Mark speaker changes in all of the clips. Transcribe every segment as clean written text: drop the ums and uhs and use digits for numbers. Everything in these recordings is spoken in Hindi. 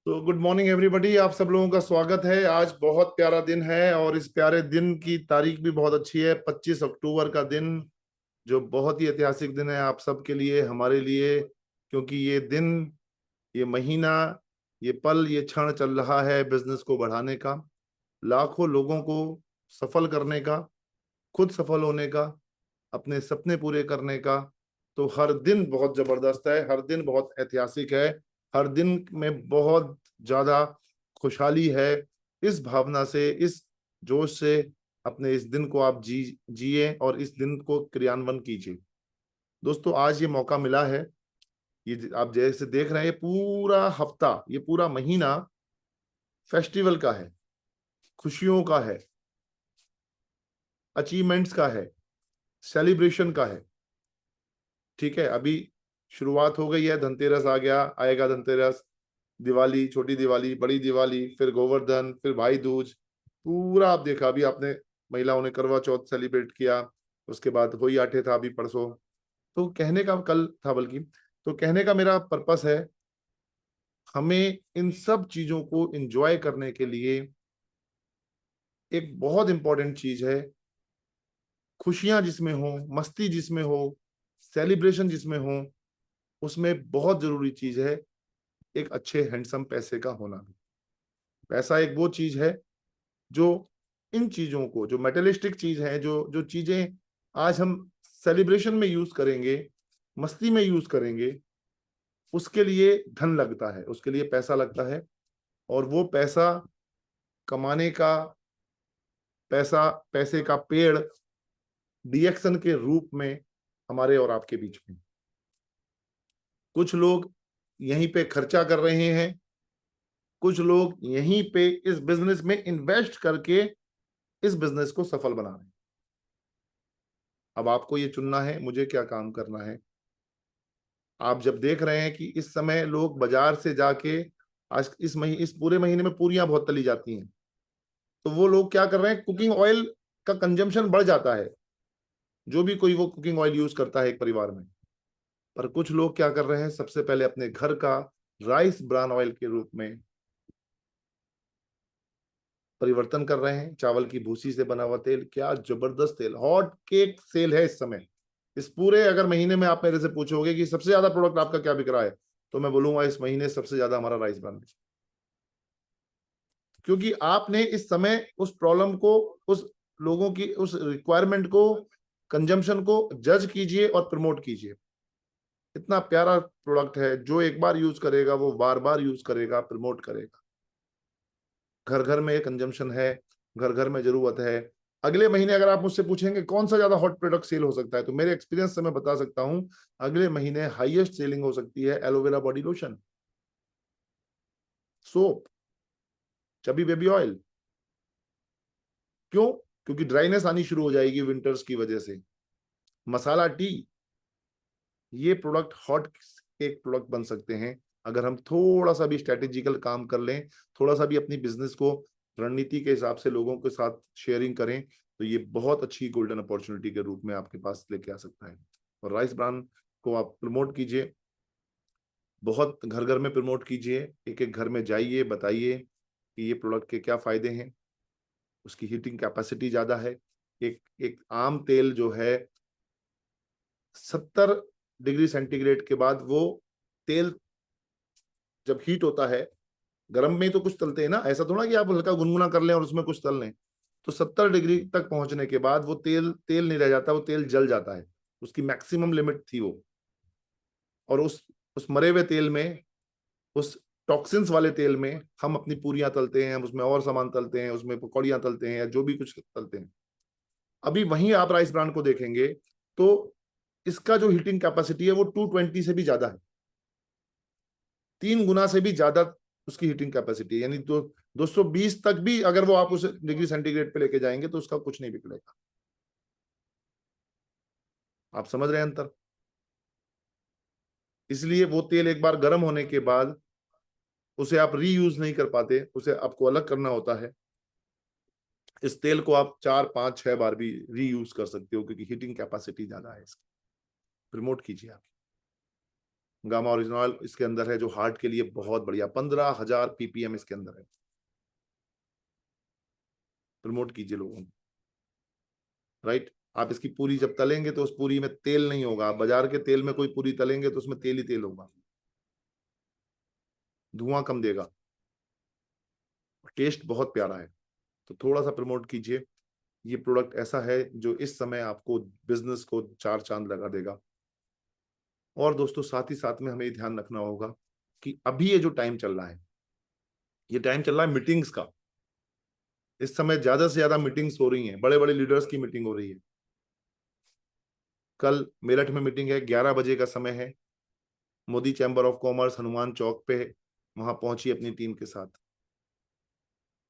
Speaker 1: तो गुड मॉर्निंग एवरीबॉडी, आप सब लोगों का स्वागत है। आज बहुत प्यारा दिन है और इस प्यारे दिन की तारीख भी बहुत अच्छी है, 25 अक्टूबर का दिन, जो बहुत ही ऐतिहासिक दिन है आप सबके लिए, हमारे लिए। क्योंकि ये दिन, ये महीना, ये पल, ये क्षण चल रहा है बिजनेस को बढ़ाने का, लाखों लोगों को सफल करने का, खुद सफल होने का, अपने सपने पूरे करने का। तो हर दिन बहुत जबरदस्त है, हर दिन बहुत ऐतिहासिक है, हर दिन में बहुत ज्यादा खुशहाली है। इस भावना से, इस जोश से अपने इस दिन को आप जिए और इस दिन को क्रियान्वयन कीजिए। दोस्तों, आज ये मौका मिला है। ये आप जैसे देख रहे हैं, ये पूरा हफ्ता, ये पूरा महीना फेस्टिवल का है, खुशियों का है, अचीवमेंट्स का है, सेलिब्रेशन का है। ठीक है, अभी शुरुआत हो गई है, धनतेरस आ गया, आएगा धनतेरस, दिवाली, छोटी दिवाली, बड़ी दिवाली, फिर गोवर्धन, फिर भाई दूज। पूरा आप देखा, अभी आपने महिलाओं ने करवा चौथ सेलिब्रेट किया, उसके बाद होई आठे था अभी परसों। तो कहने का, कल था बल्कि, तो कहने का मेरा पर्पस है, हमें इन सब चीजों को एंजॉय करने के लिए एक बहुत इंपॉर्टेंट चीज है, खुशियां जिसमें हो, मस्ती जिसमें हो, सेलिब्रेशन जिसमें हो, उसमें बहुत जरूरी चीज है एक अच्छे हैंडसम पैसे का होना भी। पैसा एक वो चीज है जो इन चीजों को, जो मेटेलिस्टिक चीज है, जो जो चीजें आज हम सेलिब्रेशन में यूज करेंगे, मस्ती में यूज करेंगे, उसके लिए धन लगता है, उसके लिए पैसा लगता है। और वो पैसा कमाने का, पैसा, पैसे का पेड़ डिएक्शन के रूप में हमारे और आपके बीच में, कुछ लोग यहीं पे खर्चा कर रहे हैं, कुछ लोग यहीं पे इस बिजनेस में इन्वेस्ट करके इस बिजनेस को सफल बना रहे हैं। अब आपको ये चुनना है मुझे क्या काम करना है। आप जब देख रहे हैं कि इस समय लोग बाजार से जाके, आज इस पूरे महीने में पूरियां बहुत तली जाती हैं, तो वो लोग क्या कर रहे हैं, कुकिंग ऑयल का कंजम्पशन बढ़ जाता है, जो भी कोई वो कुकिंग ऑयल यूज करता है एक परिवार में। पर कुछ लोग क्या कर रहे हैं, सबसे पहले अपने घर का राइस ब्रान ऑयल के रूप में परिवर्तन कर रहे हैं, चावल की भूसी से बना हुआ तेल। क्या जबरदस्त तेल, हॉट केक सेल है इस समय। इस पूरे अगर महीने में आप मेरे से पूछोगे कि सबसे ज्यादा प्रोडक्ट आपका क्या बिक रहा है, तो मैं बोलूंगा इस महीने सबसे ज्यादा हमारा राइस ब्रान। क्योंकि आपने इस समय उस प्रॉब्लम को, उस लोगों की उस रिक्वायरमेंट को, कंजम्पशन को जज कीजिए और प्रमोट कीजिए। इतना प्यारा प्रोडक्ट है, जो एक बार यूज करेगा वो बार बार यूज करेगा, प्रमोट करेगा। घर घर में कंजम्पशन है, घर घर में जरूरत है। अगले महीने अगर आप मुझसे पूछेंगे कौन सा ज्यादा हॉट प्रोडक्ट सेल हो सकता है, तो मेरे एक्सपीरियंस से मैं बता सकता हूं, अगले महीने हाईएस्ट सेलिंग हो सकती है aloe vera body lotion, soap, chubby baby oil. क्यों? क्योंकि ड्राइनेस आनी शुरू हो जाएगी विंटर्स की वजह से। मसाला टी, ये प्रोडक्ट हॉट एक प्रोडक्ट बन सकते हैं अगर हम थोड़ा सा भी स्ट्रेटेजिकल काम कर लें, थोड़ा सा भी अपनी बिजनेस को रणनीति के हिसाब से लोगों के साथ शेयरिंग करें, तो ये बहुत अच्छी गोल्डन अपॉर्चुनिटी के रूप में आपके पास लेके आ सकता है। और राइस ब्रांड को आप प्रमोट कीजिए, बहुत घर घर में प्रमोट कीजिए, एक एक घर में जाइए, बताइए कि ये प्रोडक्ट के क्या फायदे हैं। उसकी हीटिंग कैपेसिटी ज्यादा है। एक एक आम तेल जो है, 70 डिग्री सेंटीग्रेड के बाद वो तेल जब हीट होता है, गर्म में तो कुछ तलते हैं ना, ऐसा थोड़ा कि आप हल्का गुनगुना कर लें और उसमें कुछ तल लें। तो 70 डिग्री तक पहुंचने के बाद वो तेल तेल नहीं रह जाता, वो तेल जल जाता है। उसकी मैक्सिमम लिमिट थी वो। और उस मरे हुए तेल में, उस टॉक्सिन्स वाले तेल में हम अपनी पूरियां तलते हैं, हम उसमें और सामान तलते हैं, उसमें पकौड़ियां तलते हैं या जो भी कुछ तलते हैं। अभी वहीं आप राइस ब्रांड को देखेंगे तो इसका जो हीटिंग कैपेसिटी है वो 220 से भी ज्यादा है, 3 गुना से भी ज्यादा उसकी हीटिंग कैपेसिटी है। यानी तो 220 तक भी अगर वो आप उस डिग्री सेंटीग्रेड पे लेके जाएंगे तो उसका कुछ नहीं बिगड़ेगा। आप समझ रहे हैं अंतर? इसलिए वो तेल एक बार गर्म होने के बाद उसे आप रीयूज नहीं कर पाते, उसे आपको अलग करना होता है। इस तेल को आप 4 5 6 बार भी रीयूज कर सकते हो, क्योंकि हीटिंग कैपेसिटी ज्यादा है इसकी। प्रमोट कीजिए आप। गामा ओरिजिनल इसके अंदर है, जो हार्ट के लिए बहुत बढ़िया, 15,000 ppm इसके अंदर है। प्रमोट कीजिए लोगों को, राइट। आप इसकी पूरी जब तलेंगे तो उस पूरी में तेल नहीं होगा। बाजार के तेल में कोई पूरी तलेंगे तो उसमें तेल ही तेल होगा, धुआं कम देगा, टेस्ट बहुत प्यारा है। तो थोड़ा सा प्रमोट कीजिए। ये प्रोडक्ट ऐसा है जो इस समय आपको बिजनेस को 4 चांद लगा देगा। और दोस्तों साथ ही साथ में हमें ध्यान रखना होगा कि अभी ये जो टाइम चल रहा है, ये टाइम चल रहा है मीटिंग्स का। इस समय ज्यादा से ज्यादा मीटिंग्स हो रही हैं, बड़े बड़े लीडर्स की मीटिंग हो रही है। कल मेरठ में मीटिंग है, 11 बजे का समय है। Modi chamber of commerce Hanuman Chowk पे, वहां पहुंची अपनी टीम के साथ।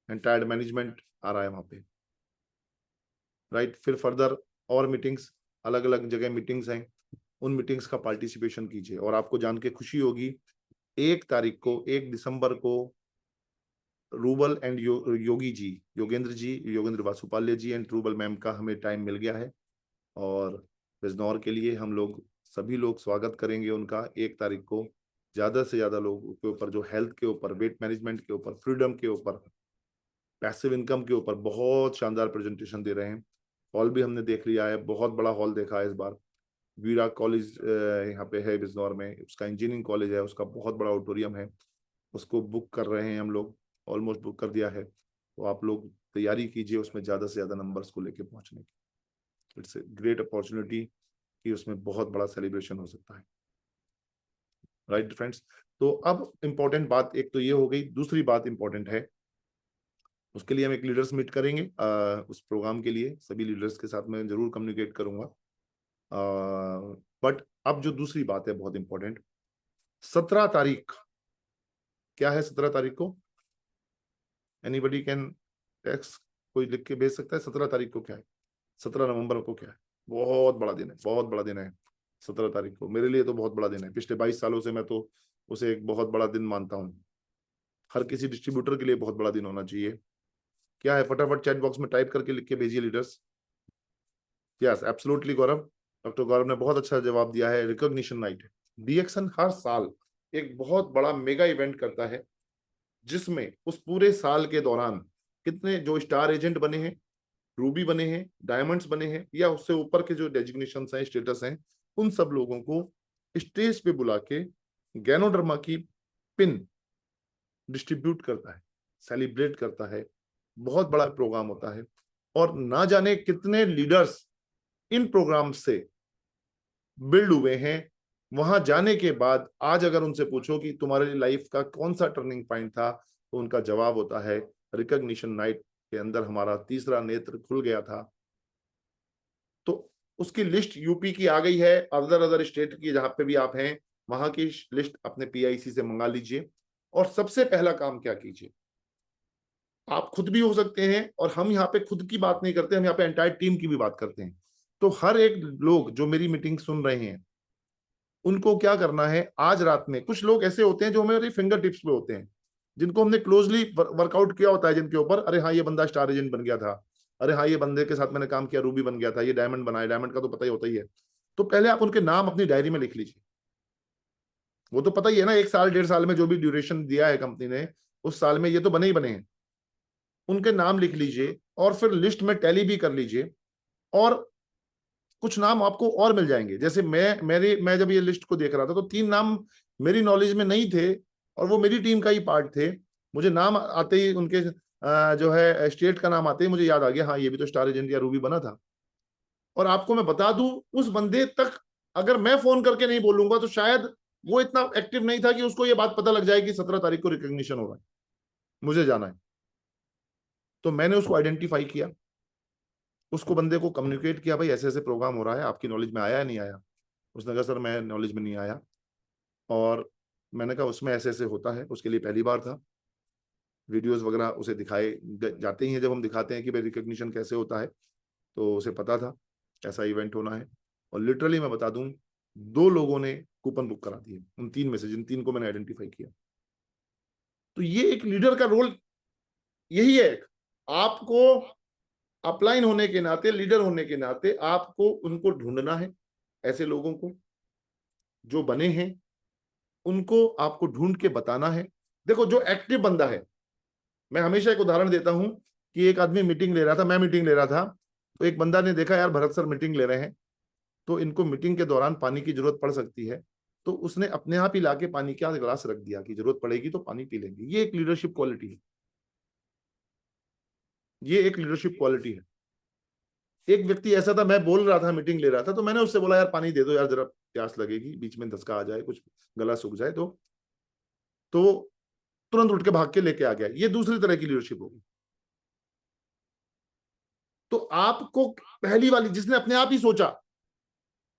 Speaker 1: एंटायर मैनेजमेंट आ रहा है वहां पे, राइट। फिर फर्दर और मीटिंग्स, अलग अलग जगह मीटिंग्स हैं, उन मीटिंग्स का पार्टिसिपेशन कीजिए। और आपको जान के खुशी होगी, 1 तारीख को, 1 दिसंबर को Rubal and Yogi ji, Yogendra Vasupalya ji and Rubal ma'am का हमें टाइम मिल गया है। और बिजनौर के लिए हम लोग सभी लोग स्वागत करेंगे उनका 1 तारीख को। ज्यादा से ज्यादा लोग के ऊपर, जो हेल्थ के ऊपर, वेट मैनेजमेंट के ऊपर, फ्रीडम के ऊपर, पैसिव इनकम के ऊपर बहुत शानदार प्रेजेंटेशन दे रहे हैं। हॉल भी हमने देख लिया है, बहुत बड़ा हॉल देखा है इस बार। वीरा कॉलेज यहाँ पे है बिजनौर में, उसका इंजीनियरिंग कॉलेज है, उसका बहुत बड़ा ऑडिटोरियम है, उसको बुक कर रहे हैं हम लोग, ऑलमोस्ट बुक कर दिया है। तो आप लोग तैयारी कीजिए उसमें ज्यादा से ज्यादा नंबर्स को लेके पहुंचने की। इट्स ए ग्रेट अपॉर्चुनिटी कि उसमें बहुत बड़ा सेलिब्रेशन हो सकता है, राइट फ्रेंड्स। तो अब इंपॉर्टेंट बात एक तो ये हो गई, दूसरी बात इंपॉर्टेंट है, उसके लिए हम एक लीडर्स मीट करेंगे। उस प्रोग्राम के लिए सभी लीडर्स के साथ मैं जरूर कम्युनिकेट करूंगा। बट अब जो दूसरी बात है बहुत इंपॉर्टेंट, 17 तारीख क्या है? 17 तारीख को एनीबडी कैन टेक्स्ट, कोई लिख के भेज सकता है 17 तारीख को क्या है? 17 नवंबर को क्या है? बहुत बड़ा दिन है, बहुत बड़ा दिन है 17 तारीख को। मेरे लिए तो बहुत बड़ा दिन है, पिछले 22 सालों से मैं तो उसे एक बहुत बड़ा दिन मानता हूँ। हर किसी डिस्ट्रीब्यूटर के लिए बहुत बड़ा दिन होना चाहिए। क्या है? फटाफट चैट बॉक्स में टाइप करके लिख के भेजिए लीडर्स। यस एब्सोल्युटली गौरव, डॉक्टर गौरव ने बहुत अच्छा जवाब दिया है। रिकॉग्निशन नाइट है, डीएक्सन हर साल एक बहुत बड़ा मेगा इवेंट करता है, जिसमें उस पूरे साल के दौरान कितने जो स्टार एजेंट बने हैं, रूबी बने हैं, डायमंड्स बने हैं, या उससे ऊपर के जो डेजिग्नेशन हैं, स्टेटस हैं, उन सब लोगों को स्टेज पे बुला के गैनोडर्मा की पिन डिस्ट्रीब्यूट करता है, सेलिब्रेट करता है। बहुत बड़ा प्रोग्राम होता है, और ना जाने कितने लीडर्स इन प्रोग्राम से बिल्ड हुए हैं। वहां जाने के बाद आज अगर उनसे पूछो कि तुम्हारे लाइफ का कौन सा टर्निंग पॉइंट था, तो उनका जवाब होता है रिकॉग्निशन नाइट के अंदर हमारा तीसरा नेत्र खुल गया था। तो उसकी लिस्ट यूपी की आ गई है, अदर अदर स्टेट की जहां पे भी आप हैं, वहां की लिस्ट अपने पीआईसी से मंगा लीजिए। और सबसे पहला काम क्या कीजिए, आप खुद भी हो सकते हैं, और हम यहाँ पे खुद की बात नहीं करते, हम यहाँ पे एंटायर टीम की भी बात करते हैं। तो हर एक लोग जो मेरी मीटिंग सुन रहे हैं, उनको क्या करना है, आज रात में, कुछ लोग ऐसे होते हैं जो हमारे फिंगर टिप्स पे होते हैं, जिनको हमने क्लोजली वर्कआउट किया होता है, जिनके ऊपर अरे हाँ ये बंदा स्टार एजेंट बन गया था, अरे हाँ ये बंदे के साथ मैंने काम किया, रूबी बन गया था, ये डायमंड बनाया, डायमंड का तो पता ही होता ही है। तो पहले आप उनके नाम अपनी डायरी में लिख लीजिए। वो तो पता ही है ना, 1 साल 1.5 साल में जो भी ड्यूरेशन दिया है कंपनी ने, उस साल में ये तो बने ही बने हैं। उनके नाम लिख लीजिए, और फिर लिस्ट में टैली भी कर लीजिए। और कुछ नाम आपको और मिल जाएंगे। जैसे मैं जब ये लिस्ट को देख रहा था, तो 3 नाम मेरी नॉलेज में नहीं थे, और वो मेरी टीम का ही पार्ट थे। मुझे नाम आते ही उनके जो है स्टेट का नाम आते ही मुझे याद आ गया, हाँ ये भी तो स्टार एजेंट या रूबी बना था। और आपको मैं बता दूं, उस बंदे तक अगर मैं फोन करके नहीं बोलूंगा, तो शायद वो इतना एक्टिव नहीं था कि उसको ये बात पता लग जाए कि 17 तारीख को रिकॉग्निशन हो रहा है, मुझे जाना है। तो मैंने उसको आइडेंटिफाई किया, उसको बंदे को कम्युनिकेट किया, भाई ऐसे ऐसे प्रोग्राम हो रहा है, आपकी नॉलेज में आया या नहीं आया? उसने कहा सर मैं नॉलेज में नहीं आया। और मैंने कहा उसमें ऐसे ऐसे होता है, उसके लिए पहली बार था। वीडियोस वगैरह उसे दिखाए जाते ही हैं, जब हम दिखाते हैं कि भाई रिकॉग्निशन कैसे होता है, तो उसे पता था ऐसा इवेंट होना है। और लिटरली मैं बता दूं, 2 लोगों ने कूपन बुक करा दिए, उन 3 में से, जिन 3 को मैंने आइडेंटिफाई किया। तो ये एक लीडर का रोल यही है, आपको अपलाइन होने के नाते, लीडर होने के नाते, आपको उनको ढूंढना है, ऐसे लोगों को जो बने हैं, उनको आपको ढूंढ के बताना है। देखो जो एक्टिव बंदा है, मैं हमेशा एक उदाहरण देता हूं कि एक आदमी मीटिंग ले रहा था, मैं मीटिंग ले रहा था, तो एक बंदा ने देखा यार भरत सर मीटिंग ले रहे हैं, तो इनको मीटिंग के दौरान पानी की जरूरत पड़ सकती है, तो उसने अपने आप ही लाके पानी का गिलास रख दिया कि जरूरत पड़ेगी तो पानी पी लेंगे। ये एक लीडरशिप क्वालिटी है, ये एक लीडरशिप क्वालिटी है। एक व्यक्ति ऐसा था, मैं बोल रहा था, मीटिंग ले रहा था, तो मैंने उससे बोला यार पानी दे दो यार, जरा प्यास लगेगी, बीच में धसका आ जाए, कुछ गला सूख जाए, तो तुरंत उठ के भाग के लेके आ गया। ये दूसरी तरह की लीडरशिप होगी। तो आपको पहली वाली, जिसने अपने आप ही सोचा,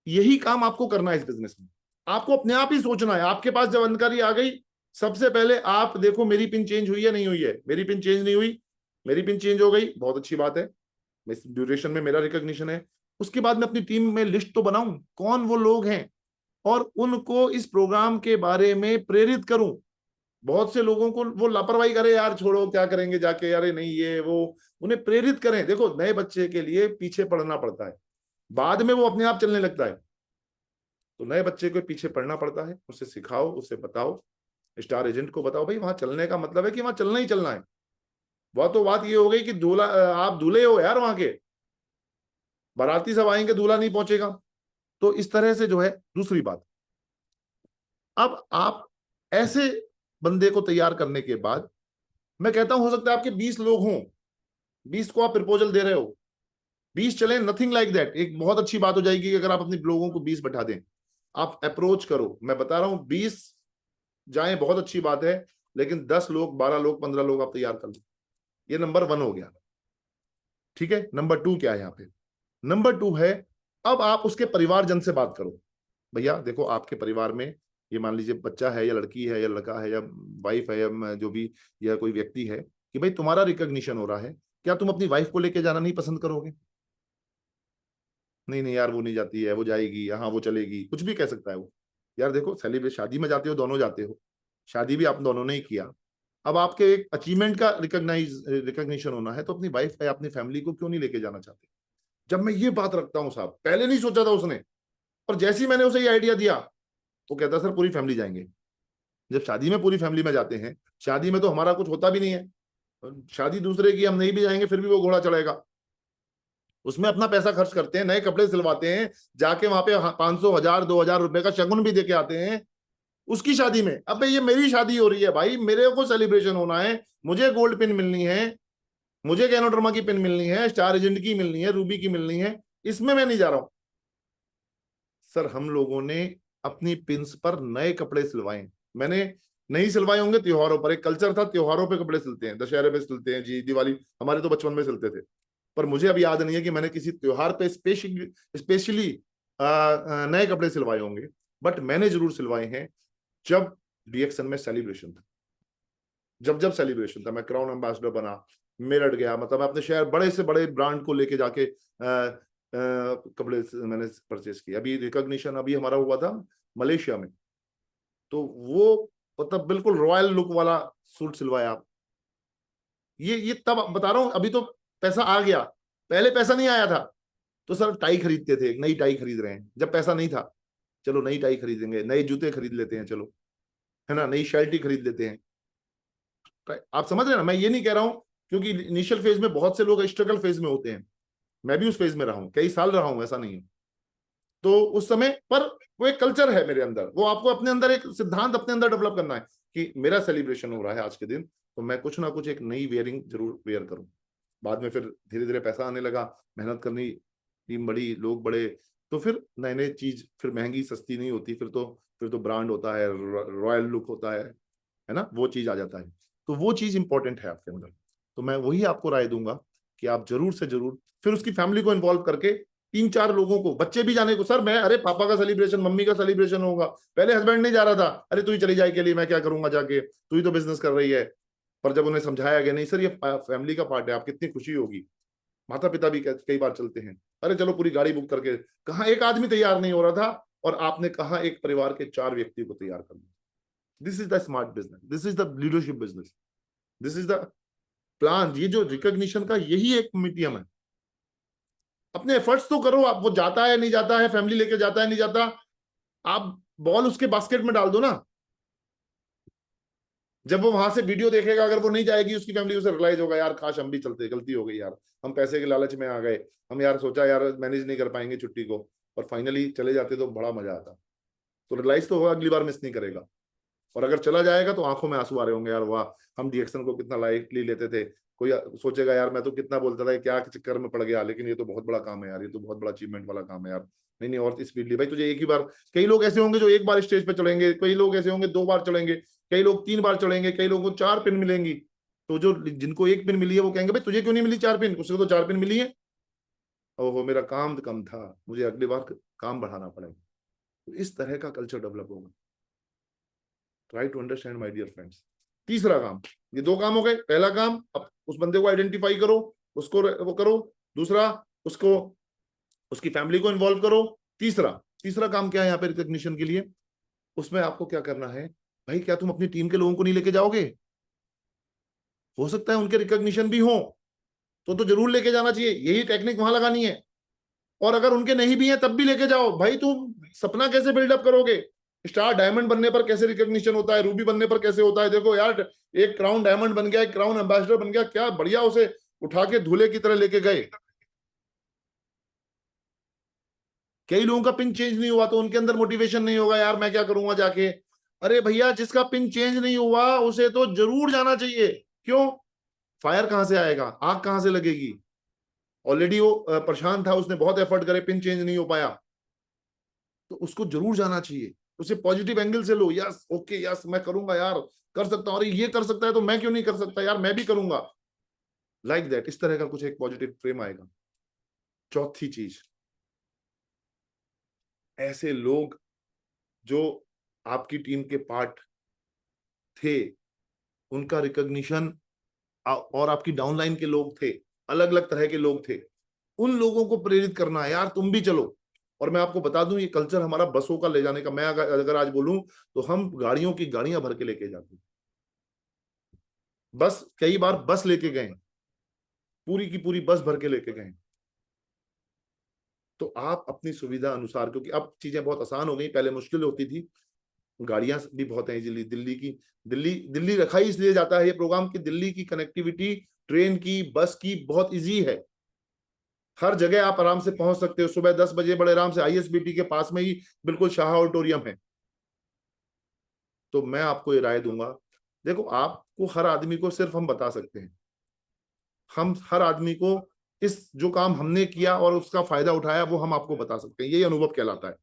Speaker 1: यही काम आपको करना है इस बिजनेस में। आपको अपने आप ही सोचना है। आपके पास जब जानकारी आ गई, सबसे पहले आप देखो मेरी पिन चेंज हुई है नहीं हुई है। मेरी पिन चेंज नहीं हुई, मेरी पिन चेंज हो गई, बहुत अच्छी बात है, इस ड्यूरेशन में मेरा रिकॉग्निशन है। उसके बाद में अपनी टीम में लिस्ट तो बनाऊं, कौन वो लोग हैं, और उनको इस प्रोग्राम के बारे में प्रेरित करूं। बहुत से लोगों को वो लापरवाही करे, यार छोड़ो क्या करेंगे जाके, यार नहीं ये वो, उन्हें प्रेरित करें। देखो नए बच्चे के लिए पीछे पड़ना पड़ता है, बाद में वो अपने आप चलने लगता है। तो नए बच्चे को पीछे पड़ना पड़ता है, उसे सिखाओ, उसे बताओ, स्टार एजेंट को बताओ भाई वहां चलने का मतलब है कि वहां चलना ही चलना है। वह तो बात ये हो गई कि दूल्हा, आप दूल्हे हो यार वहां के, बाराती सब आएंगे, दूल्हा नहीं पहुंचेगा। तो इस तरह से जो है। दूसरी बात, अब आप ऐसे बंदे को तैयार करने के बाद, मैं कहता हूं हो सकता है आपके 20 लोग हों, 20 को आप प्रपोजल दे रहे हो, 20 चले, नथिंग लाइक दैट। एक बहुत अच्छी बात हो जाएगी कि अगर आप अपने लोगों को 20 बैठा दें, आप अप्रोच करो। मैं बता रहा हूं 20 जाएं बहुत अच्छी बात है, लेकिन 10 लोग, 12 लोग, 15 लोग आप तैयार कर लो। ये नंबर 1 हो गया। ठीक है, नंबर 2 क्या है यहाँ पे? नंबर 2 है, अब आप उसके परिवारजन से बात करो। भैया देखो आपके परिवार में ये मान लीजिए बच्चा है या लड़की है या लड़का है या वाइफ है या जो भी, या कोई व्यक्ति है, कि भाई तुम्हारा रिकॉग्निशन हो रहा है, क्या तुम अपनी वाइफ को लेके जाना नहीं पसंद करोगे? नहीं नहीं यार वो नहीं जाती है, वो जाएगी, हाँ वो चलेगी, कुछ भी कह सकता है वो। यार देखो सेलिब्रेट, शादी में जाते हो, दोनों जाते हो, शादी भी आप दोनों ने ही किया। अब आपके एक अचीवमेंट का रिकॉग्निशन होना है, तो अपनी वाइफ या अपनी फैमिली को क्यों नहीं लेके जाना चाहते? जब मैं ये बात रखता हूँ साहब, पहले नहीं सोचा था उसने, और जैसे ही मैंने उसे ये आइडिया दिया, वो कहता सर पूरी फैमिली जाएंगे। जब शादी में पूरी फैमिली में जाते हैं, शादी में तो हमारा कुछ होता भी नहीं है, शादी दूसरे की, हम नहीं भी जाएंगे फिर भी वो घोड़ा चढ़ेगा। उसमें अपना पैसा खर्च करते हैं, नए कपड़े सिलवाते हैं, जाके वहां पे 500, 1000, 2000 रुपए का शगुन भी देके आते हैं उसकी शादी में। अब ये मेरी शादी हो रही है भाई, मेरे को सेलिब्रेशन होना है, मुझे गोल्ड पिन मिलनी है, मुझे कैनोडर्मा की पिन मिलनी है, स्टार एजेंट की मिलनी है, रूबी की मिलनी है, इसमें मैं नहीं जा रहा हूं। सर हम लोगों ने अपनी पिंस पर नए कपड़े सिलवाए, मैंने नहीं सिलवाए होंगे त्योहारों पर, एक कल्चर था त्योहारों पे कपड़े सिलते हैं, दशहरे पे सिलते हैं जी, दिवाली, हमारे तो बचपन में सिलते थे। पर मुझे अब याद नहीं है कि मैंने किसी त्योहार पे स्पेशली नए कपड़े सिलवाए होंगे। बट मैंने जरूर सिलवाए हैं जब डीएक्सन में सेलिब्रेशन था, जब जब सेलिब्रेशन था, मैं क्राउन एम्बेसडर बना, मेरठ गया, मतलब अपने शहर बड़े से बड़े ब्रांड को लेके जाके कपड़े मैंने परचेज किए। अभी रिकॉग्निशन अभी हमारा हुआ था मलेशिया में, तो वो मतलब बिल्कुल रॉयल लुक वाला सूट सिलवाया आप। ये तब बता रहा हूं, अभी तो पैसा आ गया, पहले पैसा नहीं आया था। तो सर टाई खरीदते थे, नई टाई खरीद रहे हैं, जब पैसा नहीं था, चलो नई टाई खरीदेंगे, नए जूते खरीद लेते हैं, चलो है ना, नई शर्ट ही खरीद लेते हैं। आप समझ रहे हैं ना, मैं ये नहीं कह रहा हूं, क्योंकि इनिशियल फेज में बहुत से लोग स्ट्रगल फेज में होते हैं, मैं भी उस फेज में रहा हूं, कई साल रहा हूं, ऐसा नहीं है। तो उस समय पर वो एक कल्चर है मेरे अंदर, वो आपको अपने अंदर एक सिद्धांत अपने अंदर डेवलप करना है कि मेरा सेलिब्रेशन हो रहा है आज के दिन, तो मैं कुछ ना कुछ एक नई वेयरिंग जरूर वेयर करूं। बाद में फिर धीरे धीरे पैसा आने लगा, मेहनत करनी, टीम बड़ी, लोग बड़े, तो फिर नए नए चीज, फिर महंगी सस्ती नहीं होती, फिर तो ब्रांड होता है, रॉयल लुक होता है ना, वो चीज आ जाता है। तो वो चीज इंपॉर्टेंट है आपके अंदर। तो मैं वही आपको राय दूंगा कि आप जरूर से जरूर फिर उसकी फैमिली को इन्वॉल्व करके, 3-4 लोगों को, बच्चे भी जाने को, सर मैं, अरे पापा का सेलिब्रेशन, मम्मी का सेलिब्रेशन होगा, पहले हस्बैंड नहीं जा रहा था, अरे तू ही चली जाए के लिए, मैं क्या करूंगा जाके, तू ही तो बिजनेस कर रही है। पर जब उन्हें समझाया गया नहीं सर ये फैमिली का पार्ट है, आप कितनी खुशी होगी। माता पिता भी कई बार चलते हैं, अरे चलो पूरी गाड़ी बुक करके, कहा एक आदमी तैयार नहीं हो रहा था, और आपने कहा एक परिवार के 4 व्यक्ति को तैयार कर दिया। This is the smart business, this is the leadership business, this is the plan. ये जो रिकॉग्निशन का यही एक मीडियम है। अपने एफर्ट्स तो करो आप, वो जाता है नहीं जाता है, फैमिली लेके जाता है नहीं जाता, आप बॉल उसके बास्केट में डाल दो ना। जब वो वहां से वीडियो देखेगा, अगर वो नहीं जाएगी, उसकी फैमिली, उसे रियलाइज होगा यार काश हम भी चलते, गलती हो गई यार, हम पैसे के लालच में आ गए, हम यार सोचा यार मैनेज नहीं कर पाएंगे छुट्टी को, और फाइनली चले जाते तो बड़ा मजा आता। तो रियलाइज तो होगा, अगली बार मिस नहीं करेगा। और अगर चला जाएगा तो आंखों में आंसू आ रहे होंगे, यार वाह हम डीएक्शन को कितना लाइटली लेते थे। कोई सोचेगा यार मैं तो कितना बोलता था, क्या चक्कर में पड़ गया, लेकिन ये तो बहुत बड़ा काम है यार, ये तो बहुत बड़ा अचीवमेंट वाला काम है यार। नहीं नहीं, और स्पीडली भाई तुझे एक ही बार, कई लोग ऐसे होंगे जो एक बार स्टेज पे चढ़ेंगे, कई लोग ऐसे होंगे 2 बार चढ़ेंगे, कई लोग 3 बार चढ़ेंगे, कई लोगों को 4 पिन मिलेंगी। तो जो जिनको 1 पिन मिली है वो कहेंगे भाई तुझे क्यों नहीं मिली 4 पिन, उसको तो 4 पिन मिली है। ओहो मेरा काम कम था, मुझे अगली बार काम बढ़ाना पड़ेगा। तो इस तरह का कल्चर डेवलप होगा। Try to understand my dear friends. तीसरा काम, ये 2 काम हो गए। पहला काम, अब उस बंदे को आइडेंटिफाई करो, उसको वो करो। दूसरा, उसको, उसकी फैमिली को इन्वॉल्व करो। तीसरा, तीसरा काम क्या है यहाँ पे रिकॉग्निशन के लिए? उसमें आपको क्या करना है भाई, क्या तुम अपनी टीम के लोगों को नहीं लेके जाओगे? हो सकता है उनके रिकॉग्निशन भी हो, तो जरूर लेके जाना चाहिए, यही टेक्निक वहां लगानी है। और अगर उनके नहीं भी है तब भी लेके जाओ भाई। तुम सपना कैसे बिल्डअप करोगे? स्टार डायमंड बनने पर कैसे रिकॉग्निशन होता है, रूबी बनने पर कैसे होता है? देखो यार, एक क्राउन डायमंड बन गया, एक क्राउन एम्बेसडर बन गया, क्या बढ़िया, उसे उठा के धूले की तरह लेके गए। कई लोगों का पिन चेंज नहीं हुआ तो उनके अंदर मोटिवेशन नहीं होगा, यार मैं क्या करूंगा जाके। अरे भैया, जिसका पिन चेंज नहीं हुआ उसे तो जरूर जाना चाहिए। क्यों? फायर कहां से आएगा, आग कहां से लगेगी? ऑलरेडी वो परेशान था, उसने बहुत एफर्ट करे, पिन चेंज नहीं हो पाया, तो उसको जरूर जाना चाहिए। उसे पॉजिटिव एंगल से लो, यस ओके यस मैं करूंगा यार, कर सकता हूं, अरे ये कर सकता है तो मैं क्यों नहीं कर सकता यार, मैं भी करूंगा। लाइक दैट, इस तरह का कुछ एक पॉजिटिव फ्रेम आएगा। चौथी चीज, ऐसे लोग जो आपकी टीम के पार्ट थे, उनका रिकॉग्निशन, और आपकी डाउनलाइन के लोग थे, अलग अलग तरह के लोग थे, उन लोगों को प्रेरित करना है, यार तुम भी चलो। और मैं आपको बता दूं, ये कल्चर हमारा बसों का ले जाने का, मैं अगर आज बोलूं तो हम गाड़ियों की गाड़ियां भर के लेके जाते हैं। बस कई बार बस लेके गए, पूरी की पूरी बस भर के लेके गए। तो आप अपनी सुविधा अनुसार, क्योंकि अब चीजें बहुत आसान हो गई, पहले मुश्किल होती थी, गाड़ियां भी बहुत हैं इजीली, दिल्ली की, दिल्ली रखा ही इसलिए जाता है ये प्रोग्राम कि दिल्ली की कनेक्टिविटी ट्रेन की, बस की बहुत इजी है। हर जगह आप आराम से पहुंच सकते हो, सुबह 10 बजे बड़े आराम से, आईएसबीटी के पास में ही बिल्कुल शाह ऑडिटोरियम है। तो मैं आपको ये राय दूंगा, देखो आपको, हर आदमी को सिर्फ हम बता सकते हैं, हम हर आदमी को इस जो काम हमने किया और उसका फायदा उठाया वो हम आपको बता सकते हैं, यही अनुभव कहलाता है।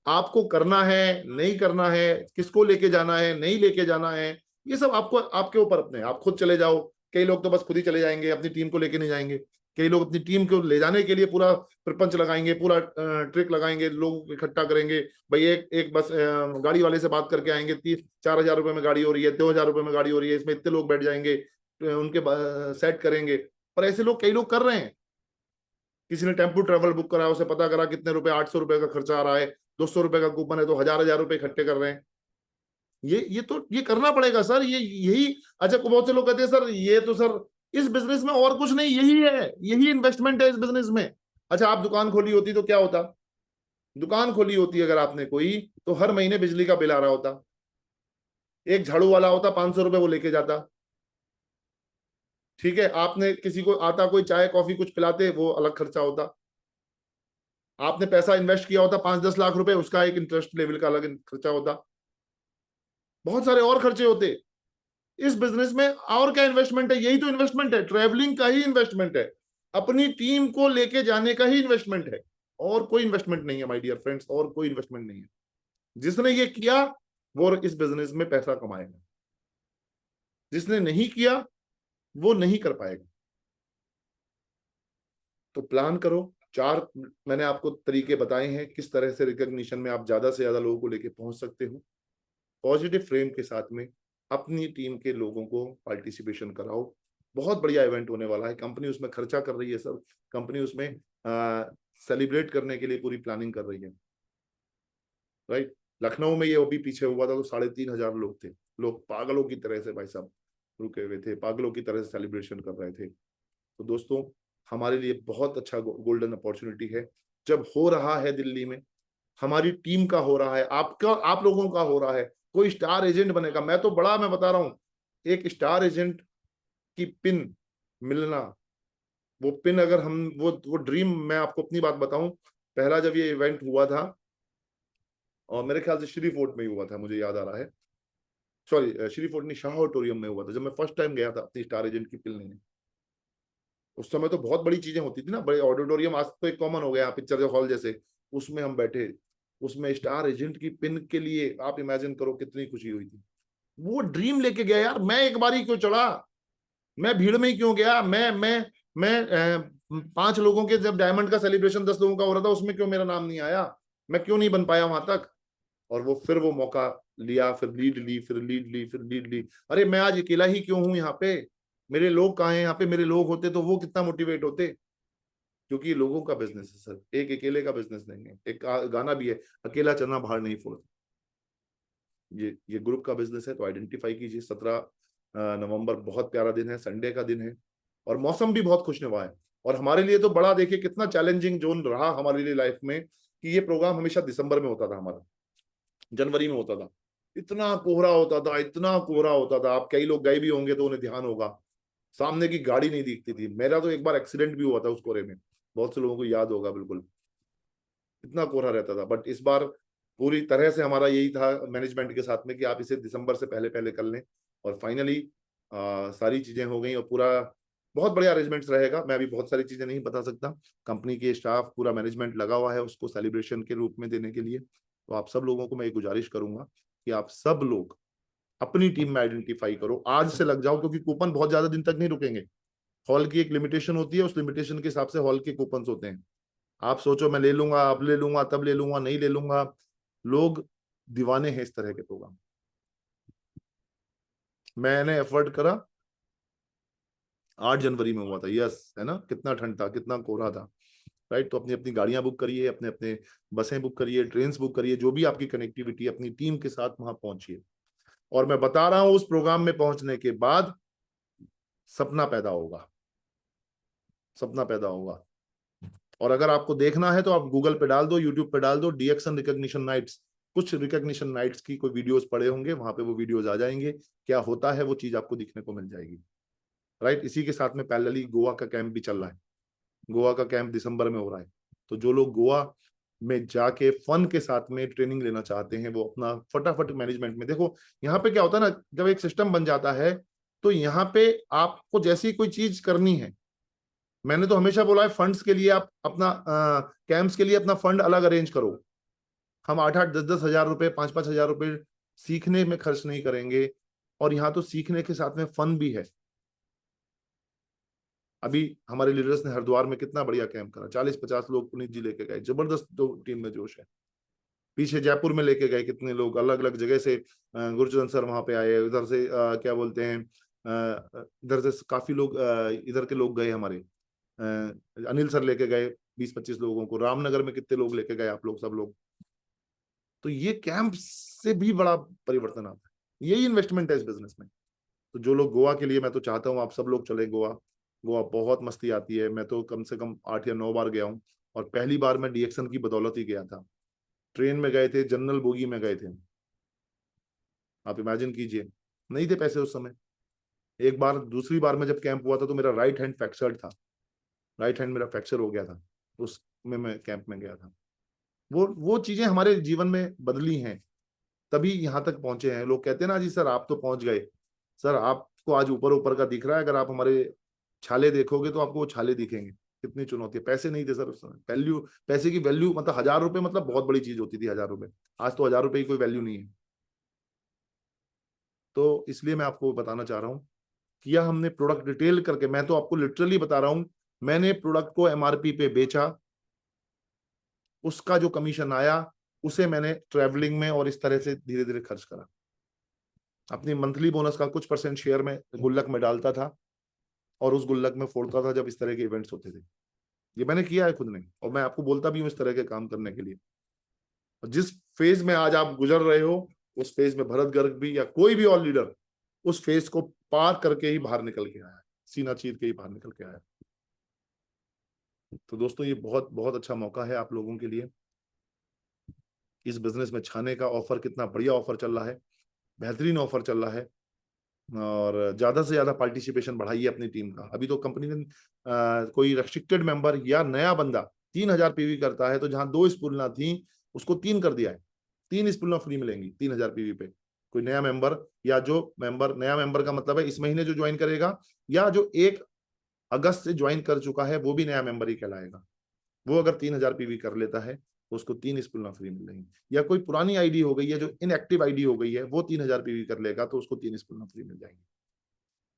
Speaker 1: आपको करना है नहीं करना है, किसको लेके जाना है नहीं लेके जाना है, ये सब आपको, आपके ऊपर अपने, आप खुद चले जाओ। कई लोग तो बस खुद ही चले जाएंगे, अपनी टीम को लेके नहीं जाएंगे। कई लोग अपनी टीम को ले जाने के लिए पूरा प्रपंच लगाएंगे, पूरा ट्रिक लगाएंगे, लोग इकट्ठा करेंगे। भाई एक एक बस गाड़ी वाले से बात करके आएंगे, 4,000 रुपए में गाड़ी हो रही है, 2,000 रुपए में गाड़ी हो रही है, इसमें इतने लोग बैठ जाएंगे, उनके सेट करेंगे। और ऐसे लोग, कई लोग कर रहे हैं। किसी ने टेम्पो ट्रेवल बुक करा, उसे पता करा कितने रुपए, 800 रुपए का खर्चा आ रहा है, 200 रुपए का कूपन है, तो हजार रुपए इकट्ठे कर रहे हैं। ये तो ये करना पड़ेगा सर, ये यही। अच्छा, बहुत से लोग कहते हैं सर ये तो सर इस बिजनेस में और कुछ नहीं, यही है, यही इन्वेस्टमेंट है इस बिजनेस में। अच्छा, आप दुकान खोली होती तो क्या होता? दुकान खोली होती अगर आपने कोई, तो हर महीने बिजली का बिल आ रहा होता, एक झाड़ू वाला होता, 500 रुपए वो लेके जाता। ठीक है, आपने किसी को आता, कोई चाय कॉफी कुछ पिलाते, वो अलग खर्चा होता। आपने पैसा इन्वेस्ट किया होता 5-10 लाख रुपए, उसका एक इंटरेस्ट लेवल का अलग खर्चा होता। बहुत सारे और खर्चे होते इस बिजनेस में। और क्या इन्वेस्टमेंट है? यही तो इन्वेस्टमेंट है, ट्रेवलिंग का ही इन्वेस्टमेंट है, अपनी टीम को लेके जाने का ही इन्वेस्टमेंट है। और कोई इन्वेस्टमेंट नहीं है माय डियर फ्रेंड्स, और कोई इन्वेस्टमेंट नहीं है। जिसने ये किया वो इस बिजनेस में पैसा कमाएगा, जिसने नहीं किया वो नहीं कर पाएगा। तो प्लान करो। 4 मैंने आपको तरीके बताए हैं किस तरह से रिकॉग्निशन में आप ज्यादा से ज्यादा लोगों को लेके पहुंच सकते हो। पॉजिटिव फ्रेम के साथ में अपनी टीम के लोगों को पार्टिसिपेशन कराओ। बहुत बढ़िया इवेंट होने वाला है, कंपनी उसमें खर्चा कर रही है सब, कंपनी उसमें सेलिब्रेट करने के लिए पूरी प्लानिंग कर रही है। राइट, लखनऊ में ये अभी पीछे हुआ था तो 3,500 लोग थे, लोग पागलों की तरह से भाई साहब रुके हुए थे, पागलों की तरह से सेलिब्रेशन कर रहे थे। तो दोस्तों, हमारे लिए बहुत अच्छा गोल्डन अपॉर्चुनिटी है, जब हो रहा है दिल्ली में, हमारी टीम का हो रहा है, आपका, आप लोगों का हो रहा है, कोई स्टार एजेंट बनेगा, मैं बता रहा हूं, एक स्टार एजेंट की पिन मिलना, वो पिन अगर हम वो ड्रीम, मैं आपको अपनी बात बताऊं, पहला जब ये इवेंट हुआ था, और मेरे ख्याल से श्री फोर्ट में ही हुआ था, मुझे याद आ रहा है, सॉरी श्री फोर्ट नहीं, शाह ऑडिटोरियम में हुआ था, जब मैं फर्स्ट टाइम गया था अपनी स्टार एजेंट की पिन लेने। उस समय तो बहुत बड़ी चीजें होती थी ना, बड़े ऑडिटोरियम, आज तो एक कॉमन हो गया पिक्चर हॉल जैसे, उसमें हम बैठे, उसमें स्टार एजेंट की पिन के लिए आप इमेजिन करो कितनी खुशी हुई थी। वो ड्रीम लेके गया यार, मैं एक बार ही क्यों चढ़ा, मैं भीड़ में ही क्यों गया, मैं 5 लोगों के जब डायमंड का सेलिब्रेशन 10 लोगों का हो रहा था, उसमें क्यों मेरा नाम नहीं आया, मैं क्यों नहीं बन पाया वहां तक। और वो मौका लिया, फिर लीड ली, फिर लीड ली, फिर लीड ली। अरे मैं आज अकेला ही क्यों हूं यहाँ पे, मेरे लोग कहाँ हैं यहाँ पे, मेरे लोग होते तो वो कितना मोटिवेट होते। क्योंकि ये लोगों का बिजनेस है सर, एक अकेले का बिजनेस नहीं है। एक गाना भी है, अकेला चलना बाहर नहीं फोड़ता। ये ग्रुप का बिजनेस है, तो आइडेंटिफाई कीजिए। 17 नवंबर बहुत प्यारा दिन है, संडे का दिन है, और मौसम भी बहुत खुशनुमा है। और हमारे लिए तो बड़ा, देखिए कितना चैलेंजिंग जोन रहा हमारे लिए लाइफ में, कि ये प्रोग्राम हमेशा दिसंबर में होता था, हमारा जनवरी में होता था। इतना कोहरा होता था, इतना कोहरा होता था, आप कई लोग गए भी होंगे तो उन्हें ध्यान होगा, सामने की गाड़ी नहीं दिखती थी। मेरा तो एक बार एक्सीडेंट भी हुआ था उस कोहरे में, बहुत से लोगों को याद होगा बिल्कुल, इतना कोहरा रहता था। बट इस बार पूरी तरह से हमारा यही था मैनेजमेंट के साथ में, कि आप इसे दिसंबर से पहले पहले कर लें। और फाइनली सारी चीजें हो गई, और पूरा बहुत बढ़िया अरेंजमेंट्स रहेगा। मैं अभी बहुत सारी चीजें नहीं बता सकता, कंपनी के स्टाफ पूरा मैनेजमेंट लगा हुआ है उसको सेलिब्रेशन के रूप में देने के लिए। तो आप सब लोगों को मैं एक गुजारिश करूंगा कि आप सब लोग अपनी टीम में आइडेंटिफाई करो, आज से लग जाओ, क्योंकि कूपन बहुत ज्यादा दिन तक नहीं रुकेंगे। हॉल की एक लिमिटेशन होती है, उस लिमिटेशन के हिसाब से हॉल के कूपन होते हैं। आप सोचो मैं ले लूंगा, अब ले लूंगा, तब ले लूंगा, नहीं ले लूंगा, लोग दीवाने हैं इस तरह के प्रोग्राम। मैंने एफर्ट करा, 8 जनवरी में हुआ था, यस है ना, कितना ठंड था, कितना कोहरा था, राइट। तो अपनी अपनी गाड़ियां बुक करिए, अपने अपने बसें बुक करिए, ट्रेन बुक करिए, जो भी आपकी कनेक्टिविटी, अपनी टीम के साथ वहां पहुंचिए। और मैं बता रहा हूं, उस प्रोग्राम में पहुंचने के बाद सपना पैदा होगा, सपना पैदा होगा। और अगर आपको देखना है तो आप गूगल पे डाल दो, यूट्यूब पे डाल दो, डीएक्सन रिकॉग्निशन नाइट्स, कुछ रिकॉग्निशन नाइट्स की कोई वीडियोस पड़े होंगे, वहां पे वो वीडियोस आ जाएंगे, क्या होता है वो चीज आपको दिखने को मिल जाएगी, राइट। इसी के साथ में पैरेलली गोवा का कैंप भी चल रहा है, गोवा का कैंप दिसंबर में हो रहा है। तो जो लोग गोवा में जाके फन के साथ में ट्रेनिंग लेना चाहते हैं, वो अपना फटाफट मैनेजमेंट में देखो। यहाँ पे क्या होता है ना, जब एक सिस्टम बन जाता है, तो यहाँ पे आपको जैसी कोई चीज करनी है, मैंने तो हमेशा बोला है, फंड्स के लिए आप अपना कैंप्स के लिए अपना फंड अलग अरेंज करो। हम 8-8 10-10 हजार रुपए, 5-5 हजार रुपए सीखने में खर्च नहीं करेंगे। और यहाँ तो सीखने के साथ में फन भी है। अभी हमारे लीडर्स ने हरिद्वार में कितना बढ़िया कैंप करा, 40-50 लोग पुनीत जी लेके गए, जबरदस्त। तो टीम में जोश है। पीछे जयपुर में लेके गए कितने लोग, अलग अलग जगह से गुरचरण सर वहां पे आए, इधर से क्या बोलते हैं, इधर से काफी लोग, इधर के लोग गए हमारे, अनिल सर लेके गए 20-25 लोगों को। रामनगर में कितने लोग लेके गए आप लोग, सब लोग। तो ये कैंप से भी बड़ा परिवर्तन आता है, यही इन्वेस्टमेंट है इस बिजनेस में। तो जो लोग गोवा के लिए, मैं तो चाहता हूँ आप सब लोग चले गोवा। गोवा बहुत मस्ती आती है, मैं तो कम से कम 8 या 9 बार गया हूँ। और पहली बार मैं डीएक्सन की बदौलत ही गया था। ट्रेन में गए थे, जनरल बोगी में गए थे, आप इमेजिन कीजिए, नहीं थे पैसे उस समय। एक बार, दूसरी बार में जब कैंप हुआ था, तो मेरा राइट हैंड फ्रैक्चर्ड था, राइट हैंड मेरा फ्रैक्चर हो गया था, उसमें मैं कैंप में गया था। वो चीजें हमारे जीवन में बदली हैं, तभी यहाँ तक पहुंचे हैं। लोग कहते हैं ना, जी सर आप तो पहुंच गए। सर आपको आज ऊपर ऊपर का दिख रहा है, अगर आप हमारे छाले देखोगे तो आपको वो छाले दिखेंगे। कितनी चुनौती है, पैसे नहीं थे सर उस समय, वैल्यू, पैसे की वैल्यू मतलब 1000 रुपए मतलब बहुत बड़ी चीज होती थी, 1000 रुपए। आज तो 1000 रुपए की कोई वैल्यू नहीं है। तो इसलिए मैं आपको बताना चाह रहा हूँ, किया हमने प्रोडक्ट डिटेल करके, मैं तो आपको लिटरली बता रहा हूँ, मैंने प्रोडक्ट को एमआरपी पे बेचा, उसका जो कमीशन आया उसे मैंने ट्रेवलिंग में और इस तरह से धीरे धीरे खर्च करा। अपनी मंथली बोनस का कुछ परसेंट शेयर में गुल्लक में डालता था, और उस गुल्लक में फोड़ता था जब इस तरह के इवेंट्स होते थे। ये मैंने किया है खुद ने, और मैं आपको बोलता भी हूँ इस तरह के काम करने के लिए। और जिस फेज में आज आप गुजर रहे हो, उस फेज में भरत गर्ग भी या कोई भी और लीडर उस फेज को पार करके ही बाहर निकल के आया है, सीना चीर के ही बाहर निकल के आया। तो दोस्तों, ये बहुत बहुत अच्छा मौका है आप लोगों के लिए। इस बिजनेस में छाने का ऑफर, कितना बढ़िया ऑफर चल रहा है। बेहतरीन ऑफर चल रहा है, और ज्यादा से ज्यादा पार्टिसिपेशन बढ़ाइए अपनी टीम का। अभी तो कंपनी ने कोई रेस्ट्रिक्टेड मेंबर या नया बंदा 3,000 पीवी करता है, तो जहां 2 स्पूलना थी उसको 3 कर दिया है। 3 स्पूलना फ्री मिलेंगी 3,000 पीवी पे। कोई नया मेंबर, या जो मेंबर, नया मेंबर का मतलब है इस महीने जो ज्वाइन करेगा, या जो 1 अगस्त से ज्वाइन कर चुका है वो भी नया मेंबर ही कहलाएगा। वो अगर 3,000 पीवी कर लेता है तो उसको 3 स्पूलना फ्री मिलेंगी। या कोई पुरानी आईडी हो गई है, जो इनएक्टिव आईडी हो गई है, वो 3,000 पीवी कर लेगा तो उसको 3 स्पूलना फ्री मिल जाएंगे।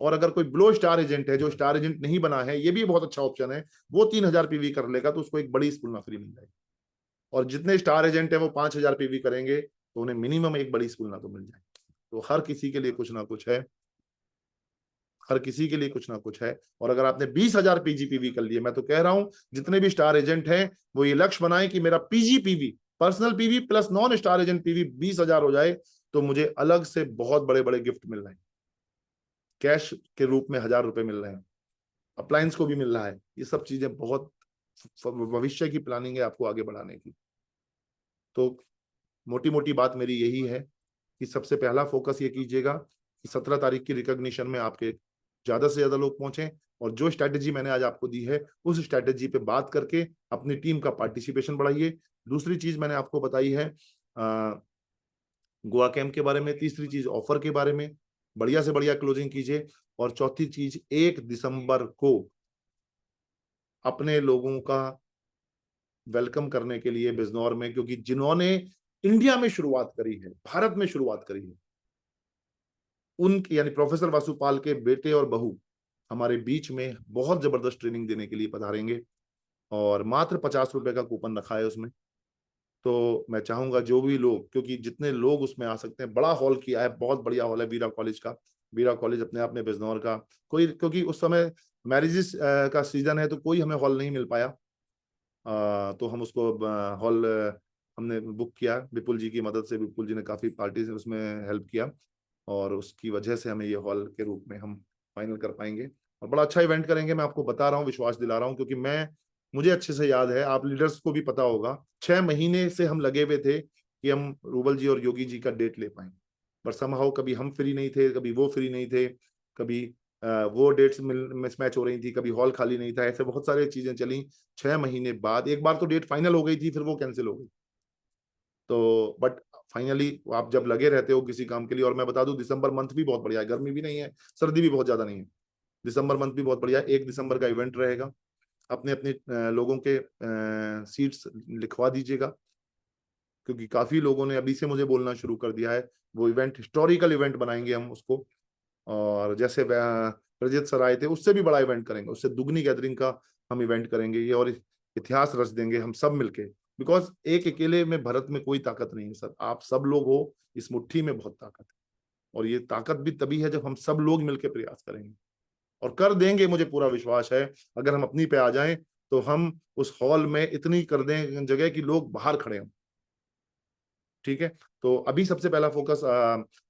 Speaker 1: और अगर कोई ब्लो स्टार एजेंट है, जो स्टार एजेंट नहीं बना है, ये भी बहुत अच्छा ऑप्शन है, वो 3,000 पीवी कर लेगा तो उसको एक बड़ी स्पूलना फ्री मिल जाएगी। और जितने स्टार एजेंट है वो 5,000 पीवी करेंगे तो उन्हें मिनिमम एक बड़ी स्पूलना तो मिल जाएगी। तो हर किसी के लिए कुछ ना कुछ है, हर किसी के लिए कुछ ना कुछ है। और अगर आपने 20,000 पीजीपीवी कर लिए, मैं तो कह रहा हूं जितने भी स्टार एजेंट हैं वो ये लक्ष्य बनाए कि मेरा PGPV, personal PV plus non star agent PV 20,000 हो जाए तो मुझे अलग से बहुत बड़े बड़े गिफ्ट मिल रहे हैं। कैश के रूप में 1,000 रुपए मिल रहे हैं, अप्लायंस को भी मिल रहा है। ये सब चीजें बहुत भविष्य की प्लानिंग है आपको आगे बढ़ाने की। तो मोटी मोटी बात मेरी यही है कि सबसे पहला फोकस ये कीजिएगा कि 17 तारीख की रिकॉग्निशन में आपके ज्यादा से ज्यादा लोग पहुंचे, और जो स्ट्रैटेजी मैंने आज आपको दी है उस स्ट्रैटेजी पे बात करके अपनी टीम का पार्टिसिपेशन बढ़ाइए। दूसरी चीज मैंने आपको बताई है गोवा कैंप के बारे में। तीसरी चीज ऑफर के बारे में, बढ़िया से बढ़िया क्लोजिंग कीजिए। और चौथी चीज 1 दिसंबर को अपने लोगों का वेलकम करने के लिए बिजनौर में, क्योंकि जिन्होंने इंडिया में शुरुआत करी है, भारत में शुरुआत करी है, उनके यानी प्रोफेसर वासुपाल के बेटे और बहू हमारे बीच में बहुत जबरदस्त ट्रेनिंग देने के लिए पधारेंगे। और मात्र 50 रुपए का कूपन रखा है उसमें। तो मैं चाहूंगा जो भी लोग, क्योंकि जितने लोग उसमें आ सकते हैं, बड़ा हॉल किया है, बहुत बढ़िया हॉल है वीरा कॉलेज का। वीरा कॉलेज अपने आप में बिजनौर का कोई, क्योंकि उस समय मैरिजेस का सीजन है तो कोई हमें हॉल नहीं मिल पाया, तो हम उसको हॉल हमने बुक किया विपुल जी की मदद से। विपुल जी ने काफी पार्टी से उसमें हेल्प किया, और उसकी वजह से हमें ये हॉल के रूप में हम फाइनल कर पाएंगे। और बड़ा अच्छा इवेंट करेंगे, मैं आपको बता रहा हूँ, विश्वास दिला रहा हूँ, क्योंकि मुझे अच्छे से याद है, आप लीडर्स को भी पता होगा, 6 महीने से हम लगे हुए थे कि हम रूबल जी और योगी जी का डेट ले पाए। पर समहाउ कभी हम फ्री नहीं थे, कभी वो फ्री नहीं थे, कभी वो डेट्स मिसमैच हो रही थी, कभी हॉल खाली नहीं था, ऐसे बहुत सारी चीजें चली। 6 महीने बाद एक बार तो डेट फाइनल हो गई थी, फिर वो कैंसिल हो गई। तो बट फाइनली आप जब लगे रहते हो किसी काम के लिए, और मैं बता दूं दिसंबर मंथ भी बहुत बढ़िया है, गर्मी भी नहीं है, सर्दी भी बहुत ज्यादा नहीं है, दिसंबर मंथ भी बहुत बढ़िया है। 1 दिसंबर का इवेंट रहेगा। अपने अपने लोगों के सीट्स लिखवा दीजिएगा, क्योंकि काफी लोगों ने अभी से मुझे बोलना शुरू कर दिया है। वो इवेंट हिस्टोरिकल इवेंट बनाएंगे हम उसको, और जैसे प्रजित सर आए थे उससे भी बड़ा इवेंट करेंगे, उससे दुगनी गैदरिंग का हम इवेंट करेंगे ये, और इतिहास रच देंगे हम सब मिलके। बिकॉज एक अकेले में भारत में कोई ताकत नहीं है सर, आप सब लोग हो, इस मुट्ठी में बहुत ताकत है। और ये ताकत भी तभी है जब हम सब लोग मिलकर प्रयास करेंगे, और कर देंगे, मुझे पूरा विश्वास है। अगर हम अपनी पे आ जाएं तो हम उस हॉल में इतनी कर दें जगह कि लोग बाहर खड़े हों। ठीक है, तो अभी सबसे पहला फोकस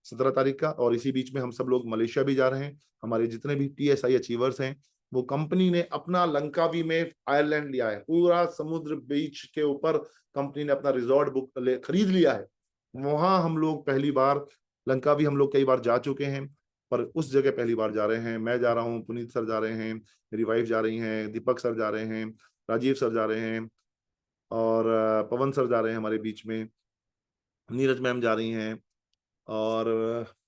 Speaker 1: 17 तारीख का, और इसी बीच में हम सब लोग मलेशिया भी जा रहे हैं। हमारे जितने भी TSI अचीवर्स हैं, वो कंपनी ने अपना लंकावी में आयरलैंड लिया है, पूरा समुद्र बीच के ऊपर कंपनी ने अपना रिजॉर्ट खरीद लिया है। वहां हम लोग पहली बार, लंकावी हम लोग कई बार जा चुके हैं, पर उस जगह पहली बार जा रहे हैं। मैं जा रहा हूँ, पुनीत सर जा रहे हैं, मेरी वाइफ जा रही हैं, दीपक सर जा रहे हैं, राजीव सर जा रहे हैं, और पवन सर जा रहे हैं हमारे बीच में, नीरज मैम जा रही हैं, और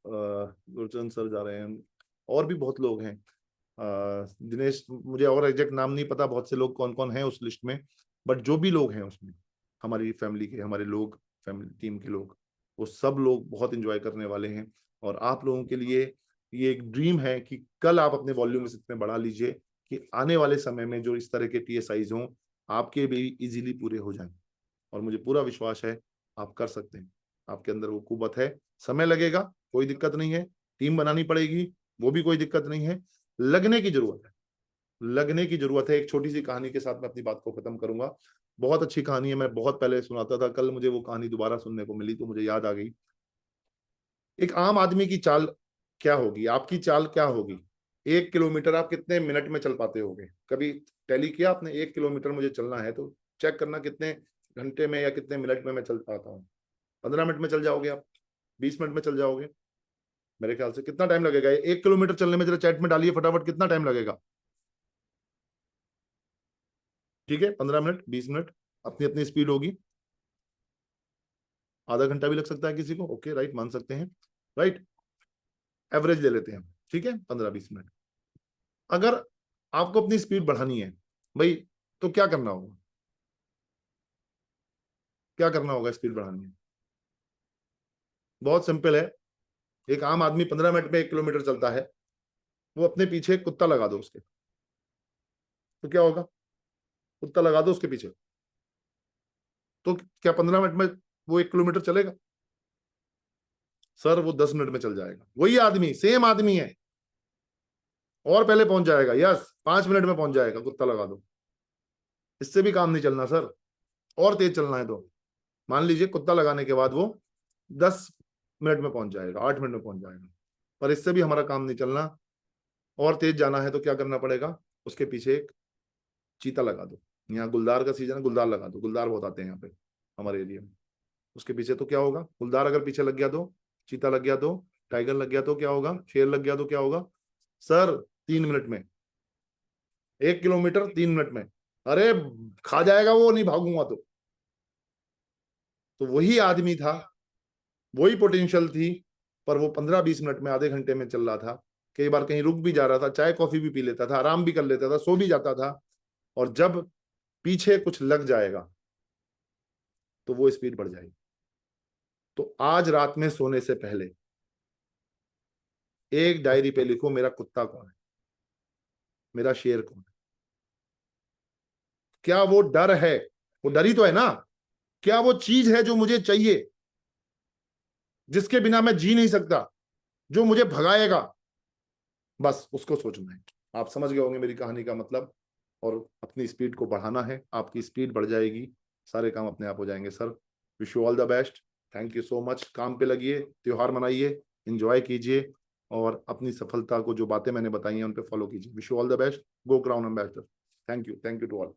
Speaker 1: गुरचंद सर जा रहे हैं, और भी बहुत लोग हैं। दिनेश, मुझे और एग्जैक्ट नाम नहीं पता बहुत से लोग कौन कौन हैं उस लिस्ट में, बट जो भी लोग हैं उसमें हमारी फैमिली के, हमारे लोग, फैमिली टीम के लोग, वो सब लोग बहुत इंजॉय करने वाले हैं। और आप लोगों के लिए ये एक ड्रीम है कि कल आप अपने वॉल्यूम इतने बढ़ा लीजिए कि आने वाले समय में जो इस तरह के TSIs हों आपके भी इजीली पूरे हो जाएं। और मुझे पूरा विश्वास है आप कर सकते हैं, आपके अंदर वो कुवत है। समय लगेगा, कोई दिक्कत नहीं है, टीम बनानी पड़ेगी, वो भी कोई दिक्कत नहीं है, लगने की जरूरत है, लगने की जरूरत है। एक छोटी सी कहानी के साथ मैं अपनी बात को खत्म करूंगा। बहुत अच्छी कहानी है, मैं बहुत पहले सुनाता था, कल मुझे वो कहानी दोबारा सुनने को मिली तो मुझे याद आ गई। एक आम आदमी की चाल क्या होगी, आपकी चाल क्या होगी? 1 किलोमीटर आप कितने मिनट में चल पाते होगे? कभी टैली किया आपने? 1 किलोमीटर मुझे चलना है तो चेक करना कितने घंटे में या कितने मिनट में मैं चल पाता हूँ। 15 मिनट में चल जाओगे आप, 20 मिनट में चल जाओगे, मेरे ख्याल से कितना टाइम लगेगा 1 किलोमीटर चलने में? जरा चैट में डालिए फटाफट, कितना टाइम लगेगा? ठीक है, 15 मिनट, 20 मिनट, अपनी अपनी स्पीड होगी। आधा घंटा भी लग सकता है किसी को, ओके राइट, मान सकते हैं, राइट, एवरेज ले लेते हैं, ठीक है, 15-20 मिनट। अगर आपको अपनी स्पीड बढ़ानी है भाई, तो क्या करना होगा? क्या करना होगा स्पीड बढ़ानी है? बहुत सिंपल है। एक आम आदमी 15 मिनट में 1 किलोमीटर चलता है, वो अपने पीछे एक कुत्ता लगा दो उसके, तो क्या होगा? कुत्ता लगा दो उसके पीछे, तो क्या 15 मिनट में वो 1 किलोमीटर चलेगा? सर वो 10 मिनट में चल जाएगा। वही आदमी, सेम आदमी है, और पहले पहुंच जाएगा। यस, 5 मिनट में पहुंच जाएगा, कुत्ता लगा दो। इससे भी काम नहीं चलना सर, और तेज चलना है तो मान लीजिए कुत्ता लगाने के बाद वो 10 मिनट में पहुंच जाएगा, 8 मिनट में पहुंच जाएगा, पर इससे भी हमारा काम नहीं चलना। और तेज जाना है तो क्या करना पड़ेगा? उसके पीछे एक चीता लगा दो। यहाँ गुलदार का सीजन है, गुलदार लगा दो, गुलदार बहुत आते हैं यहाँ पे हमारे एरिया में। उसके पीछे तो क्या होगा? गुलदार अगर पीछे लग गया तो, चीता लग गया तो, टाइगर लग गया तो क्या होगा? शेर लग गया तो क्या होगा? सर 3 मिनट में 1 किलोमीटर, 3 मिनट में। अरे खा जाएगा वो, नहीं भागूंगा तो वही आदमी था, वही पोटेंशियल थी, पर वो 15-20 मिनट में, आधे घंटे में चल रहा था। कई बार कहीं रुक भी जा रहा था, चाय कॉफी भी पी लेता था, आराम भी कर लेता था, सो भी जाता था। और जब पीछे कुछ लग जाएगा तो वो स्पीड बढ़ जाएगी। तो आज रात में सोने से पहले एक डायरी पे लिखो, मेरा कुत्ता कौन है, मेरा शेर कौन है। क्या वो डर है? वो डर ही तो है ना। क्या वो चीज है जो मुझे चाहिए, जिसके बिना मैं जी नहीं सकता, जो मुझे भगाएगा? बस उसको सोचना है। आप समझ गए होंगे मेरी कहानी का मतलब। और अपनी स्पीड को बढ़ाना है, आपकी स्पीड बढ़ जाएगी, सारे काम अपने आप हो जाएंगे। Sir wish you all the best, thank you so much. काम पे लगिए, त्योहार मनाइए, एंजॉय कीजिए, और अपनी सफलता को, जो बातें मैंने बताई हैं उन पे फॉलो कीजिए। Wish you all the best, go crown ambassador. Thank you to all.